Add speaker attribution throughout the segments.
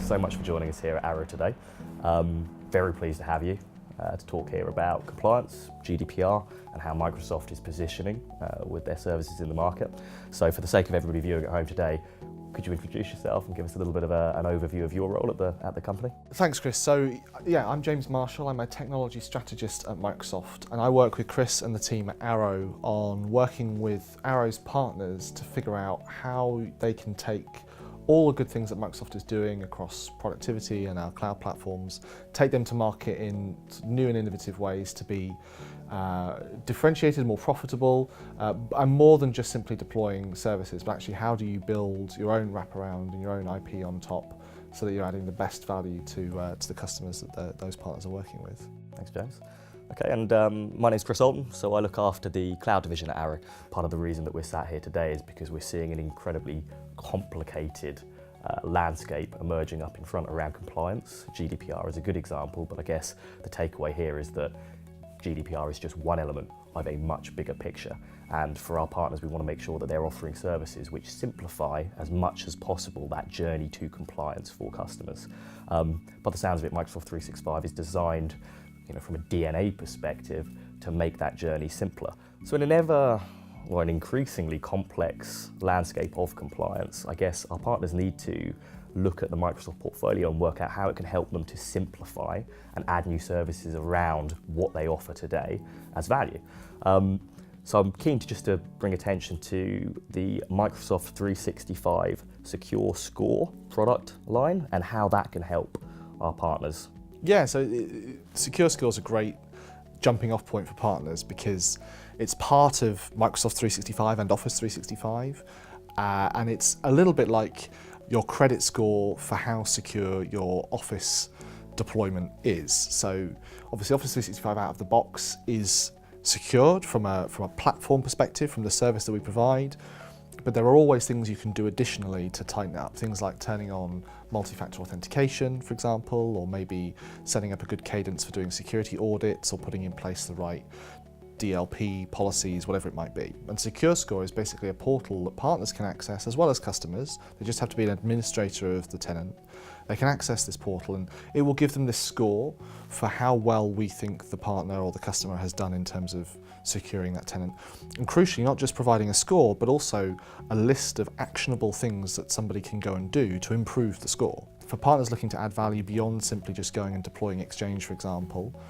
Speaker 1: thanks so much for joining us here at Arrow today. Very pleased to have you to talk here about compliance, GDPR, and how Microsoft is positioning with their services in the market. So for the sake of everybody viewing at home today, could you introduce yourself and give us a little bit of an overview of your role at the company?
Speaker 2: Thanks, Chris. So yeah, I'm James Marshall. I'm a technology strategist at Microsoft, and I work with Chris and the team at Arrow on working with Arrow's partners to figure out how they can take all the good things that Microsoft is doing across productivity and our cloud platforms, take them to market in new and innovative ways to be differentiated, more profitable, and more than just simply deploying services, but actually how do you build your own wraparound and your own IP on top so that you're adding the best value to the customers that those partners are working with.
Speaker 1: Thanks, James. Okay, and my name's Chris Alton, so I look after the cloud division at Arrow. Part of the reason that we're sat here today is because we're seeing an incredibly complicated landscape emerging up in front around compliance. GDPR is a good example, but I guess the takeaway here is that GDPR is just one element of a much bigger picture. And for our partners, we want to make sure that they're offering services which simplify as much as possible that journey to compliance for customers. By the sounds of it, Microsoft 365 is designed, from a DNA perspective, to make that journey simpler. So in an increasingly complex landscape of compliance, I guess our partners need to look at the Microsoft portfolio and work out how it can help them to simplify and add new services around what they offer today as value. So I'm keen to bring attention to the Microsoft 365 Secure Score product line and how that can help our partners.
Speaker 2: Yeah, so Secure Score is a great jumping off point for partners because it's part of Microsoft 365 and Office 365, and it's a little bit like your credit score for how secure your Office deployment is. So obviously Office 365 out of the box is secured from a platform perspective, from the service that we provide, but there are always things you can do additionally to tighten it up. Things like turning on multi-factor authentication, for example, or maybe setting up a good cadence for doing security audits or putting in place the right DLP policies, whatever it might be. And Secure Score is basically a portal that partners can access as well as customers. They just have to be an administrator of the tenant. They can access this portal and it will give them this score for how well we think the partner or the customer has done in terms of securing that tenant. And crucially, not just providing a score, but also a list of actionable things that somebody can go and do to improve the score. For partners looking to add value beyond simply just going and deploying Exchange, for example,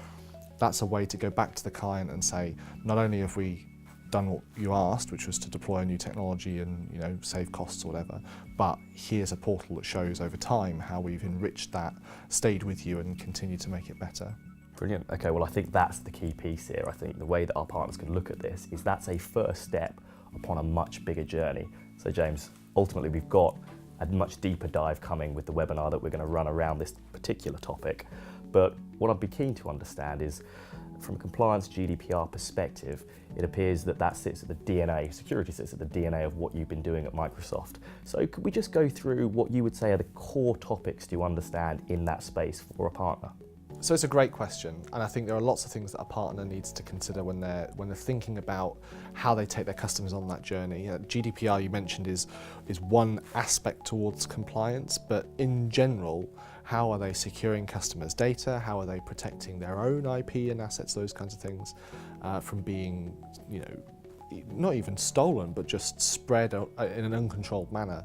Speaker 2: that's a way to go back to the client and say, not only have we done what you asked, which was to deploy a new technology and save costs or whatever, but here's a portal that shows over time how we've enriched that, stayed with you and continued to make it better.
Speaker 1: Brilliant. Okay, well I think that's the key piece here. I think the way that our partners can look at this is that's a first step upon a much bigger journey. So James, ultimately we've got a much deeper dive coming with the webinar that we're going to run around this particular topic. But what I'd be keen to understand is, from a compliance GDPR perspective, it appears that sits at the DNA, security sits at the DNA of what you've been doing at Microsoft. So could we just go through what you would say are the core topics to understand in that space for a partner?
Speaker 2: So it's a great question, and I think there are lots of things that a partner needs to consider when they're thinking about how they take their customers on that journey. GDPR, you mentioned, is one aspect towards compliance, but in general, how are they securing customers' data? How are they protecting their own IP and assets, those kinds of things, from being, not even stolen, but just spread in an uncontrolled manner?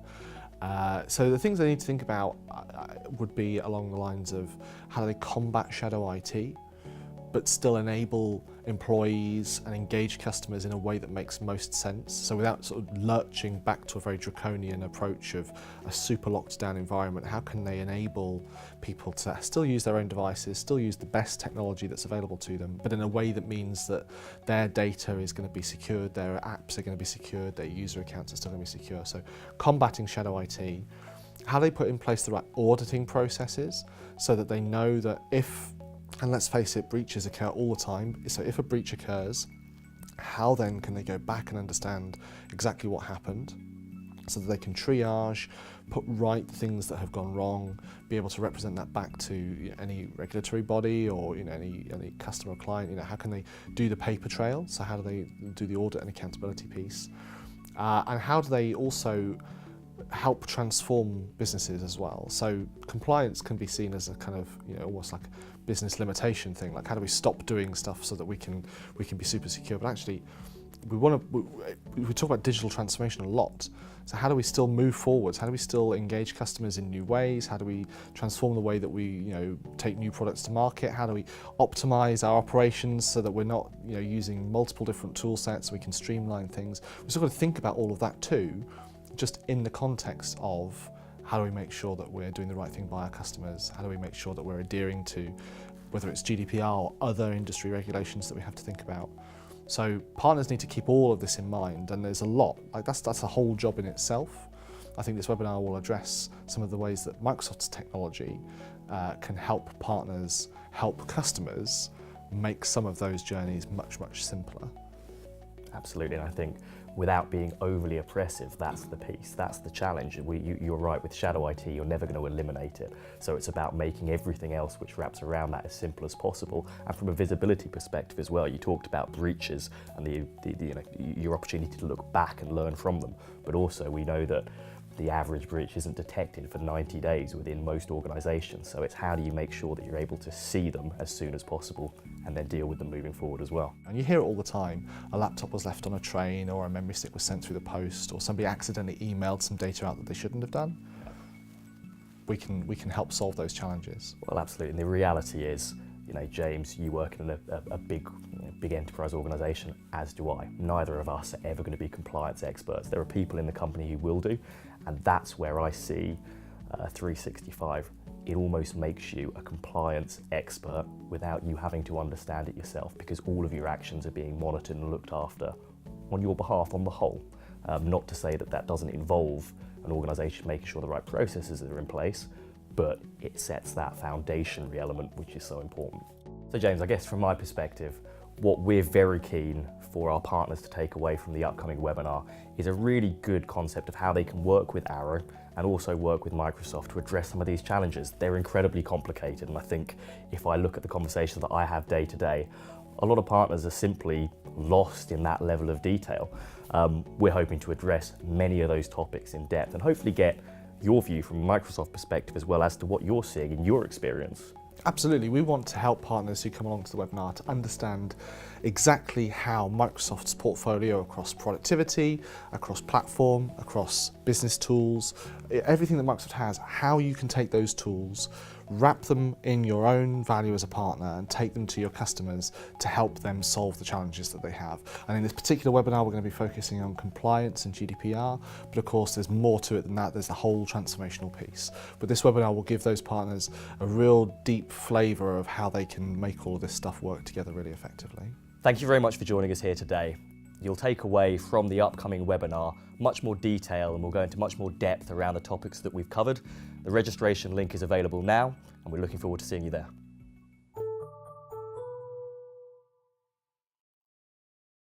Speaker 2: So the things they need to think about would be along the lines of how do they combat shadow IT, but still enable employees and engage customers in a way that makes most sense. So without sort of lurching back to a very draconian approach of a super locked down environment, how can they enable people to still use their own devices, still use the best technology that's available to them, but in a way that means that their data is going to be secured, their apps are going to be secured, their user accounts are still going to be secure. So combating shadow IT, how they put in place the right auditing processes so that they know that if, and let's face it, breaches occur all the time. So if a breach occurs, how then can they go back and understand exactly what happened so that they can triage, put right things that have gone wrong, be able to represent that back to any regulatory body or any customer or client. How can they do the paper trail? So how do they do the audit and accountability piece? And how do they also help transform businesses as well. So compliance can be seen as a kind of, almost like a business limitation thing. Like, how do we stop doing stuff so that we can be super secure? But actually, we talk about digital transformation a lot. So how do we still move forwards? How do we still engage customers in new ways? How do we transform the way that we, take new products to market? How do we optimize our operations so that we're not, using multiple different tool sets so we can streamline things? We've still got to think about all of that too, just in the context of how do we make sure that we're doing the right thing by our customers? How do we make sure that we're adhering to whether it's GDPR or other industry regulations that we have to think about? So partners need to keep all of this in mind, and there's a lot. Like that's a whole job in itself. I think this webinar will address some of the ways that Microsoft's technology can help partners, help customers make some of those journeys much, much simpler.
Speaker 1: Absolutely, and I think without being overly oppressive, that's the piece, that's the challenge. You're right, with shadow IT, you're never going to eliminate it. So it's about making everything else which wraps around that as simple as possible. And from a visibility perspective as well, you talked about breaches and your opportunity to look back and learn from them. But also we know that the average breach isn't detected for 90 days within most organisations. So it's how do you make sure that you're able to see them as soon as possible and then deal with them moving forward as well.
Speaker 2: And you hear it all the time. A laptop was left on a train, or a memory stick was sent through the post, or somebody accidentally emailed some data out that they shouldn't have done. We can help solve those challenges.
Speaker 1: Well, absolutely. And the reality is, James, you work in a big enterprise organisation, as do I. Neither of us are ever going to be compliance experts. There are people in the company who will do, and that's where I see 365. It almost makes you a compliance expert without you having to understand it yourself, because all of your actions are being monitored and looked after on your behalf on the whole. Not to say that doesn't involve an organisation making sure the right processes are in place, but it sets that foundationary element which is so important. So James, I guess from my perspective, what we're very keen for our partners to take away from the upcoming webinar is a really good concept of how they can work with Arrow and also work with Microsoft to address some of these challenges. They're incredibly complicated, and I think if I look at the conversations that I have day to day, a lot of partners are simply lost in that level of detail. We're hoping to address many of those topics in depth and hopefully get your view from a Microsoft perspective as well as to what you're seeing in your experience.
Speaker 2: Absolutely, we want to help partners who come along to the webinar to understand exactly how Microsoft's portfolio across productivity, across platform, across business tools, everything that Microsoft has, how you can take those tools, wrap them in your own value as a partner and take them to your customers to help them solve the challenges that they have. And in this particular webinar, we're going to be focusing on compliance and GDPR, but of course there's more to it than that. There's the whole transformational piece. But this webinar will give those partners a real deep flavour of how they can make all of this stuff work together really effectively.
Speaker 1: Thank you very much for joining us here today. You'll take away from the upcoming webinar much more detail, and we'll go into much more depth around the topics that we've covered. The registration link is available now, and we're looking forward to seeing you there.